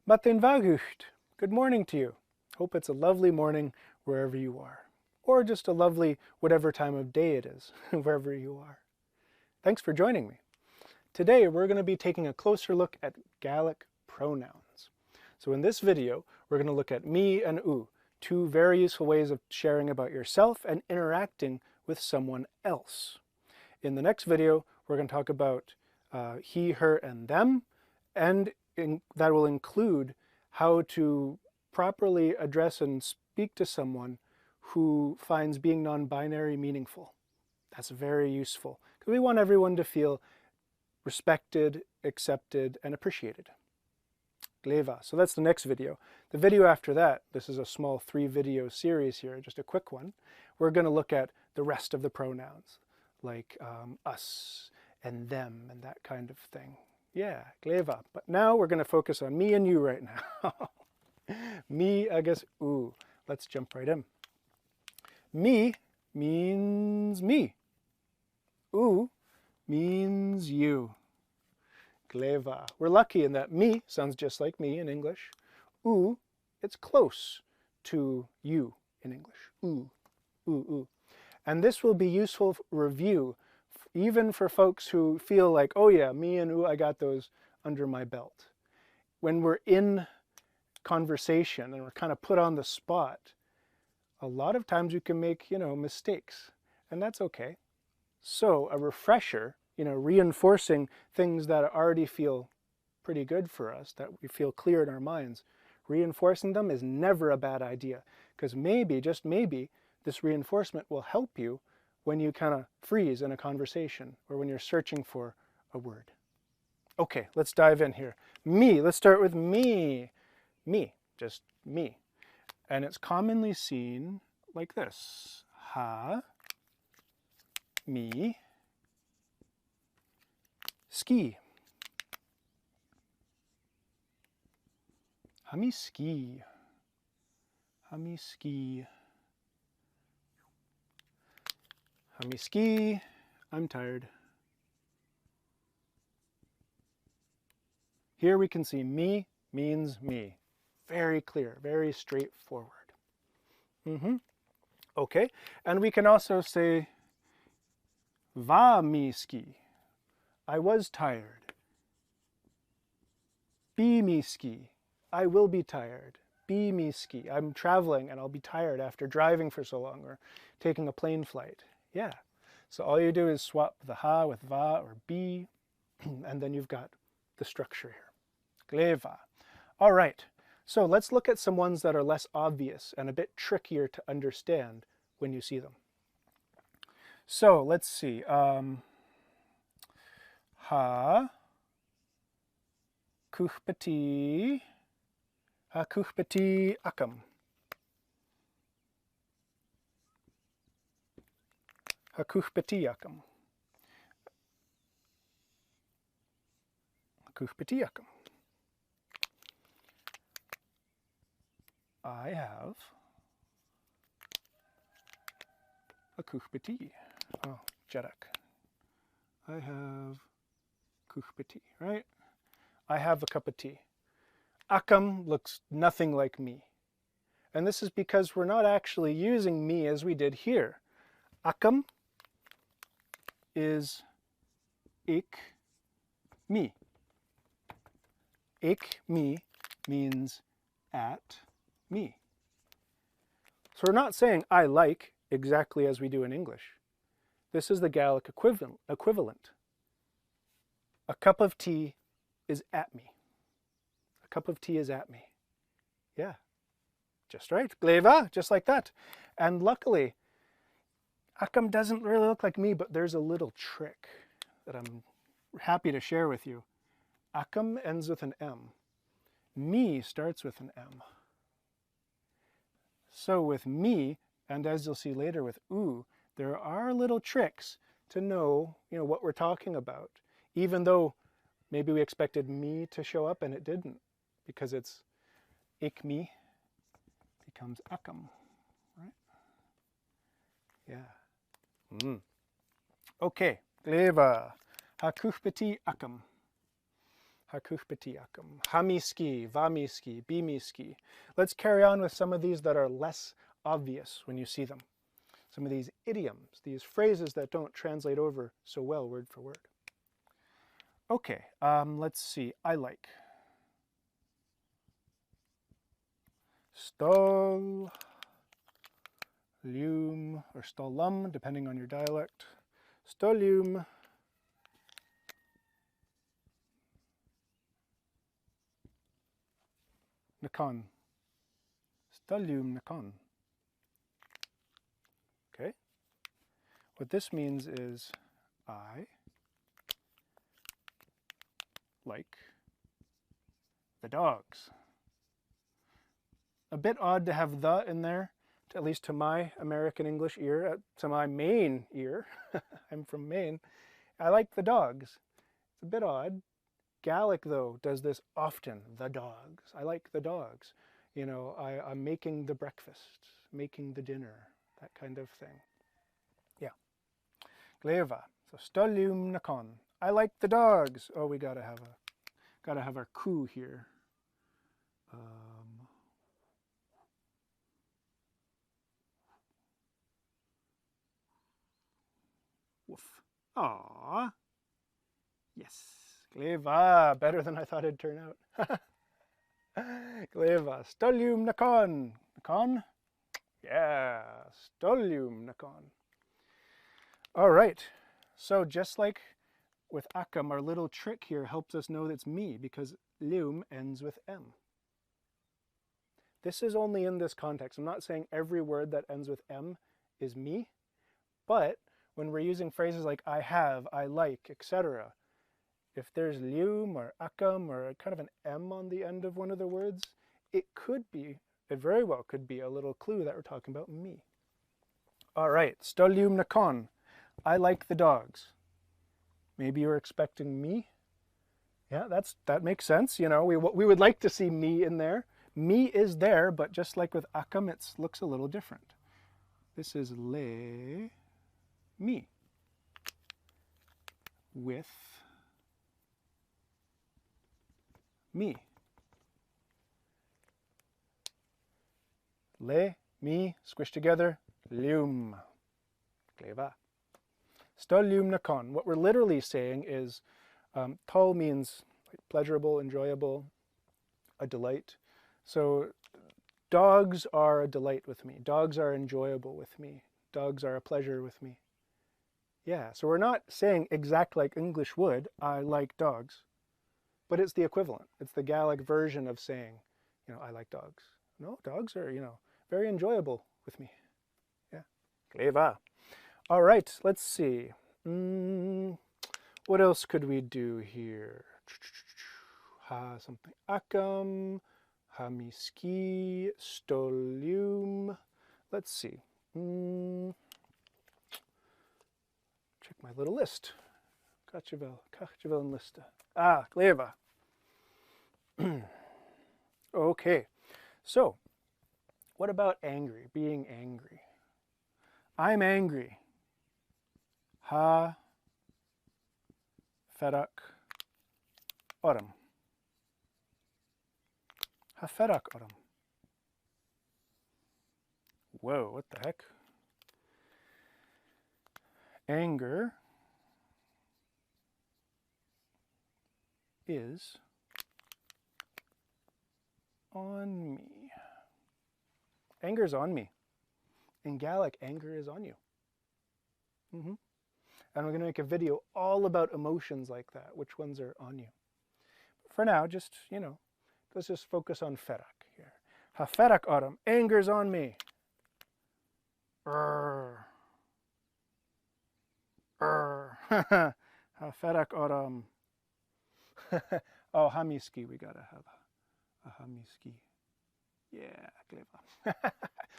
Matin vagucht. Good morning to you. Hope it's a lovely morning wherever you are. Or just a lovely whatever time of day it is, wherever you are. Thanks for joining me. Today we're going to be taking a closer look at Gaelic pronouns. So in this video, we're going to look at me and u, two very useful ways of sharing about yourself and interacting with someone else. In the next video, we're going to talk about he, her, and them, and that will include how to properly address and speak to someone who finds being non-binary meaningful. That's very useful because we want everyone to feel respected, accepted, and appreciated. Gleva. So that's the next video. The video after that, this is a small 3-video series here, just a quick one. We're going to look at the rest of the pronouns, like us and them and that kind of thing. Yeah, gleva. But now we're going to focus on me and you right now. Me, I guess, u. Let's jump right in. Me means me. U means you. Gleva. We're lucky in that me sounds just like me in English. U, it's close to you in English. U, u, u. And this will be useful review even for folks who feel like, oh yeah, me and u, I got those under my belt. When we're in conversation and we're kind of put on the spot, a lot of times you can make, mistakes, and that's okay. So a refresher, reinforcing things that already feel pretty good for us, that we feel clear in our minds, reinforcing them is never a bad idea, because maybe, just maybe, this reinforcement will help you when you kind of freeze in a conversation or when you're searching for a word. Okay, let's dive in here. Me, let's start with me. Me, just me. And it's commonly seen like this. Ha, me, ski. Ha me ski. Ha me ski. Ha me ski. I'm tired. Here we can see me means me. Very clear, very straightforward. Okay, and we can also say va mi ski. I was tired. Be mi ski. I will be tired. Be mi ski. I'm traveling and I'll be tired after driving for so long or taking a plane flight. Yeah. So all you do is swap the ha with va or be, and then you've got the structure here. Gleva. All right. So let's look at some ones that are less obvious and a bit trickier to understand when you see them. So let's see. Ha kuchpati. Ha kuchpati akam. Ha kuchpati akam. Ha kuchpati akam. I have a kuchpati. Oh, Jeddak. I have kuchpati, right? I have a cup of tea. Akam looks nothing like me. And this is because we're not actually using me as we did here. Akam is ik, me. Ik, me means at me. So we're not saying I like exactly as we do in English. This is the Gaelic equivalent. A cup of tea is at me. A cup of tea is at me. Yeah, just right. Gleva, just like that. And luckily, akam doesn't really look like me, but there's a little trick that I'm happy to share with you. Akam ends with an M. Me starts with an M. So with me, and as you'll see later with u, there are little tricks to know, what we're talking about, even though maybe we expected me to show up and it didn't, because it's ik me becomes akam, right? Yeah. Okay, gleva. Ha kuchpati akam. hakuchbetiakam, hamiski, vamiski, bimiski. Let's carry on with some of these that are less obvious when you see them. Some of these idioms, these phrases that don't translate over so well word for word. Okay, let's see. I like. Stol, lium, or stolum, depending on your dialect. Stolium. Nakon. Stolium nakon. Okay. What this means is I like the dogs. A bit odd to have the in there, at least to my American English ear, to my Maine ear. I'm from Maine. I like the dogs. It's a bit odd. Gaelic, though, does this often. The dogs. I like the dogs. You know, I'm making the breakfast, making the dinner, that kind of thing. Yeah. Gleva. So stolium nakon. I like the dogs. Oh, we gotta have our coup here. Woof. Aww. Yes. Gleva. Better than I thought it'd turn out. Gleva. Stolium nakon. Nakon? Yeah. Stolium nakon. All right. So just like with akam, our little trick here helps us know that it's me because lium ends with m. This is only in this context. I'm not saying every word that ends with m is me, but when we're using phrases like I have, I like, etc., if there's lium or akam or kind of an m on the end of one of the words, it very well could be a little clue that we're talking about me. All right, stolium nakon. I like the dogs. Maybe you're expecting me. Yeah, that makes sense. You know, we would like to see me in there. Me is there, but just like with akam, it looks a little different. This is le, me. With me. Le, me, squished together, lium. Gleva. Stolium nakon. What we're literally saying is, tol means like pleasurable, enjoyable, a delight. So dogs are a delight with me. Dogs are enjoyable with me. Dogs are a pleasure with me. Yeah, so we're not saying exact like English would, I like dogs, but it's the equivalent. It's the Gaelic version of saying, you know, I like dogs. No, dogs are, you know, very enjoyable with me. Yeah. Gleva. All right, let's see. What else could we do here? Ha something. Akam, hamiski, stolium. Let's see. Check my little list. Kachtjevel lista. Ah, gleva. Okay, so what about angry? Being angry. I'm angry. Ha ferak oram. Ha ferak oram. Whoa, what the heck? Anger is on me. Anger's on me. In Gaelic, anger is on you. And we're going to make a video all about emotions like that, which ones are on you. But for now, just, you know, let's just focus on ferak here. Ha ferak oram. Anger's on me. Ha ferak oram. Oh, hamiski, we gotta have a hamiski. Yeah, gleva.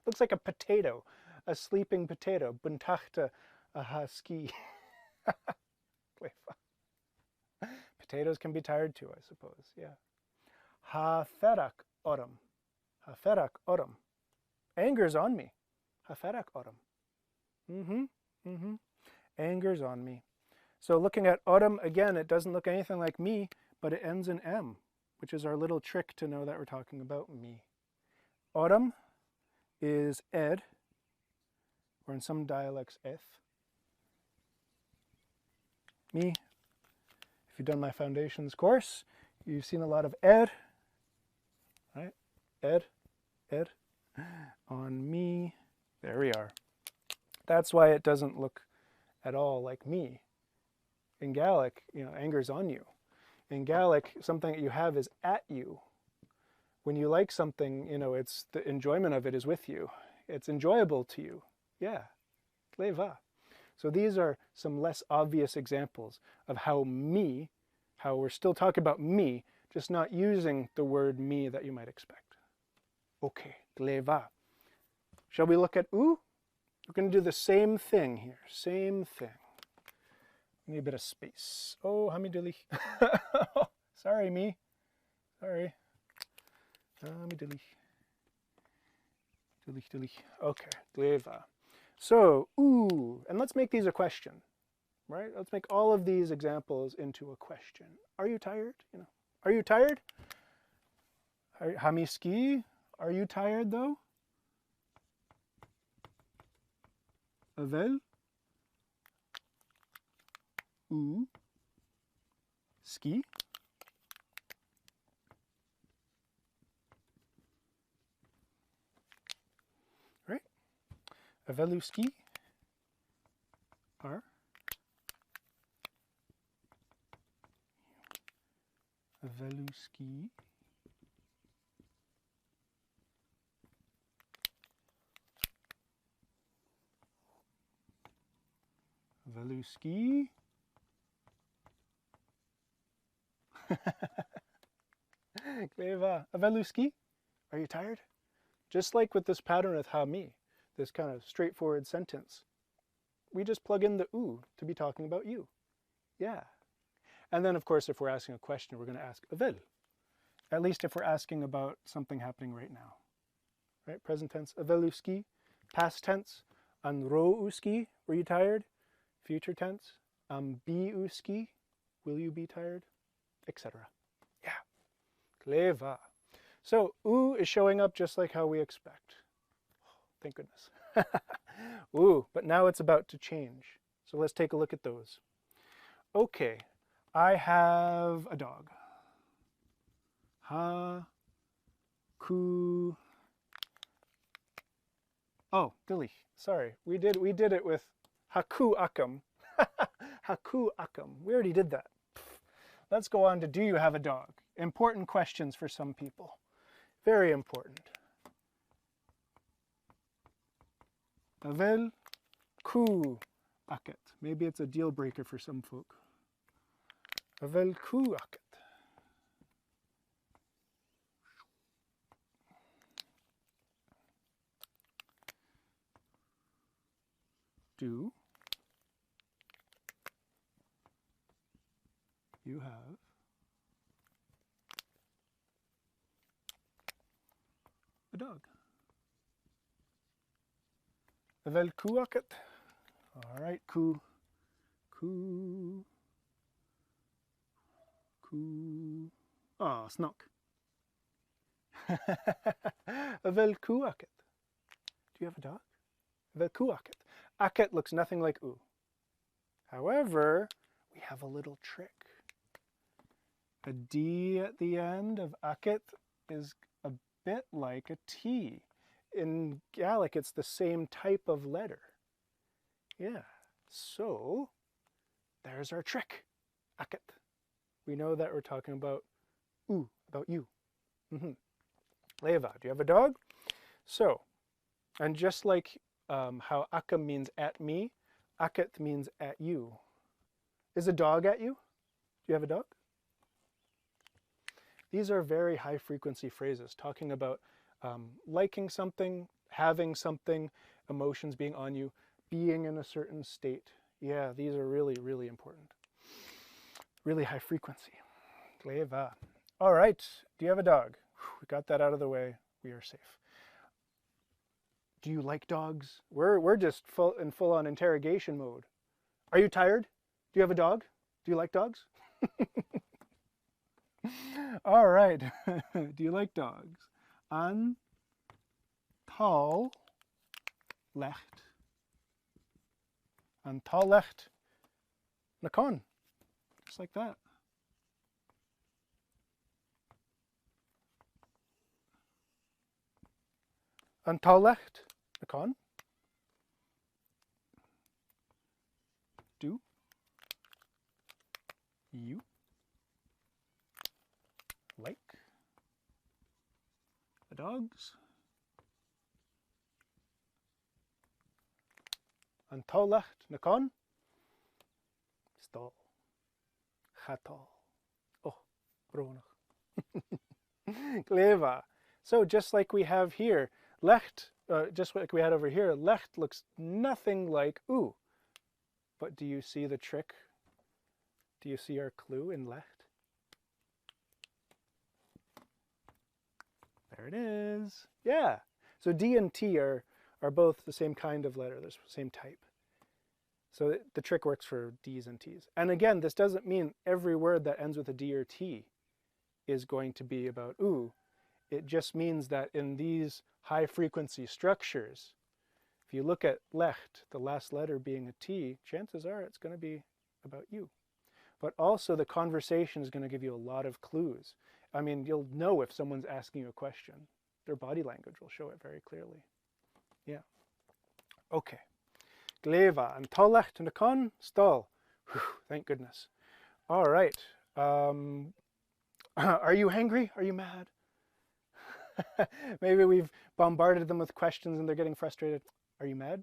Looks like a potato, a sleeping potato. Buntachta a haski. Potatoes can be tired too, I suppose. Yeah. Ha ferak oram. Ha ferak oram. Anger's on me. Ha ferak oram. Anger's on me. So looking at oram again, it doesn't look anything like me, but it ends in M, which is our little trick to know that we're talking about me. Autumn is ed, or in some dialects, eth. Me, if you've done my foundations course, you've seen a lot of ed, right? Ed, ed, on me. There we are. That's why it doesn't look at all like me. In Gaelic, anger's on you. In Gaelic, something that you have is at you. When you like something, it's the enjoyment of it is with you. It's enjoyable to you. Yeah, leva. So these are some less obvious examples of how we're still talking about me, just not using the word me that you might expect. Okay, leva. Shall we look at u? We're going to do the same thing here. Same thing. Need a bit of space. Oh, hamidili. Sorry, me. Sorry. Hamidili. Dili. Okay, leva. So, ooh, and let's make these a question, right? Let's make all of these examples into a question. Are you tired? Are you tired? Hamiski, are you tired though? Avel? Ooh. Ski? Right? Aveluski? Are? Aveluski? Aveluski? Kleva. Aveluski? Are you tired? Just like with this pattern with ha-mi, this kind of straightforward sentence, we just plug in the u to be talking about you. Yeah. And then, of course, if we're asking a question, we're going to ask avel. At least if we're asking about something happening right now. Right? Present tense, aveluski. Past tense, anrouski. Were you tired? Future tense, biuski. Will you be tired? Etc. Yeah. Kleva. So, u is showing up just like how we expect. Thank goodness. Ooh, but now it's about to change. So let's take a look at those. Okay, I have a dog. Ha, ku. Oh, Dilly. Sorry, we did it with haku akam. Haku akam. We already did that. Let's go on to do you have a dog? Important questions for some people. Very important. Avel ku aket. Maybe it's a deal breaker for some folk. Avel ku aket. Do you have a dog? Avel ku aket. All right, ku. Ah, snook. Avel ku aket. Do you have a dog? Avel ku aket. Aket looks nothing like u. However, we have a little trick. A D at the end of aket is a bit like a T. In Gaelic, it's the same type of letter. Yeah, so there's our trick. Aket. We know that we're talking about about you. Leva, do you have a dog? So, and just like how akam means at me, aket means at you. Is a dog at you? Do you have a dog? These are very high frequency phrases talking about liking something, having something, emotions being on you, being in a certain state. Yeah, these are really, really important. Really high frequency. Leva. All right, do you have a dog? We got that out of the way. We are safe. Do you like dogs? We're just full on interrogation mode. Are you tired? Do you have a dog? Do you like dogs? All right. Do you like dogs? An tal lecht. An tal lecht na con. Just like that. An tal lecht na con. Do you like the dogs? An tal lecht na con. Stal. Chatal. Oh, Pronoun. Clever. So just like we have here, lecht, just like we had over here, lecht looks nothing like ooh. But do you see the trick? Do you see our clue in lecht? There it is. Yeah. So D and T are both the same kind of letter, the same type. So the trick works for D's and T's. And again, this doesn't mean every word that ends with a D or T is going to be about ooh. It just means that in these high frequency structures, if you look at lecht, the last letter being a T, chances are it's going to be about you. But also the conversation is going to give you a lot of clues. I mean, you'll know if someone's asking you a question. Their body language will show it very clearly. Yeah. Okay. Gleva and tolecht and con stall. Thank goodness. All right. Are you angry? Are you mad? Maybe we've bombarded them with questions and they're getting frustrated. Are you mad?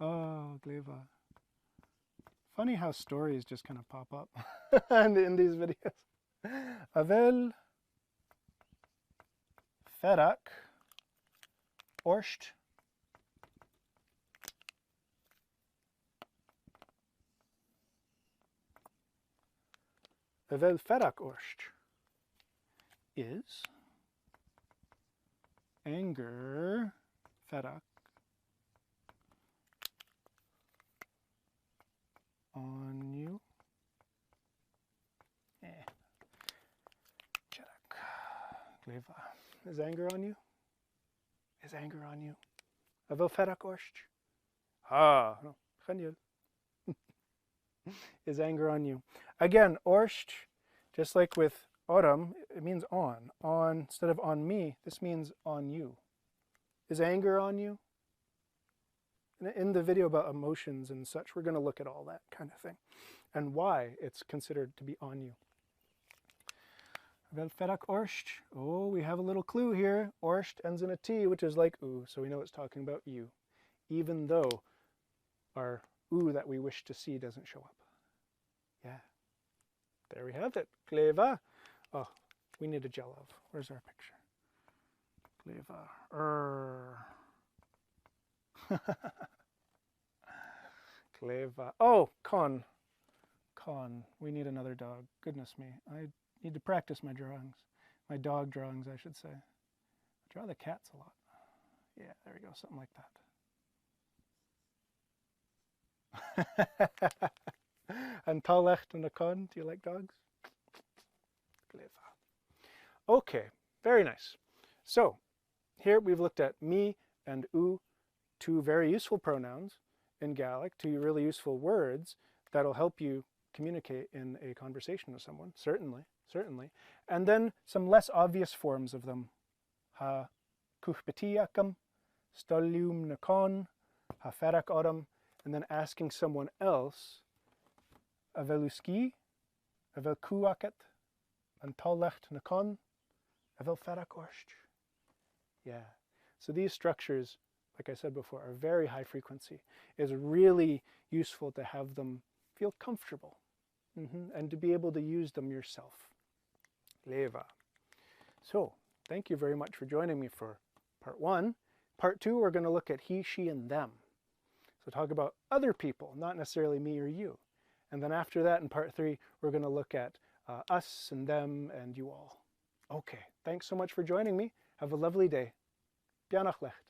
Oh, Gleva. Funny how stories just kind of pop up in these videos. Avel ferak orst Avel ferak orst is anger ferak on you. Gleva. Is anger on you? Is anger on you? Avel ferak orst? Ah, no. Is anger on you? Again, orst, just like with autumn, it means on. On, instead of on me, this means on you. Is anger on you? In the video about emotions and such, we're going to look at all that kind of thing and why it's considered to be on you. Vel ferak orst. Oh, we have a little clue here. Orst ends in a T, which is like ooh, so we know it's talking about you, even though our ooh that we wish to see doesn't show up. Yeah. There we have it. Gleva. Oh, we need a gel of. Where's our picture? Gleva. Gleva. Oh, con. Con. We need another dog. Goodness me. I need to practice my drawings. My dog drawings, I should say. I draw the cats a lot. Yeah, there we go. Something like that. And tolecht and a con. Do you like dogs? Gleva. Okay, very nice. So, here we've looked at me and u, two very useful pronouns in Gaelic, two really useful words that'll help you communicate in a conversation with someone, certainly. And then some less obvious forms of them. Ha kuchbetiakam, stolium nakon, ha ferak autumn, and then asking someone else, aveluski, avel kuaket, and tolecht nakon, avel ferak orst. Yeah. So these structures, like I said before, are very high frequency. It's really useful to have them feel comfortable and to be able to use them yourself. Leva. So, thank you very much for joining me for part 1. Part 2, we're going to look at he, she, and them. So talk about other people, not necessarily me or you. And then after that, in part 3, we're going to look at us and them and you all. Okay, thanks so much for joining me. Have a lovely day. Bianach lecht.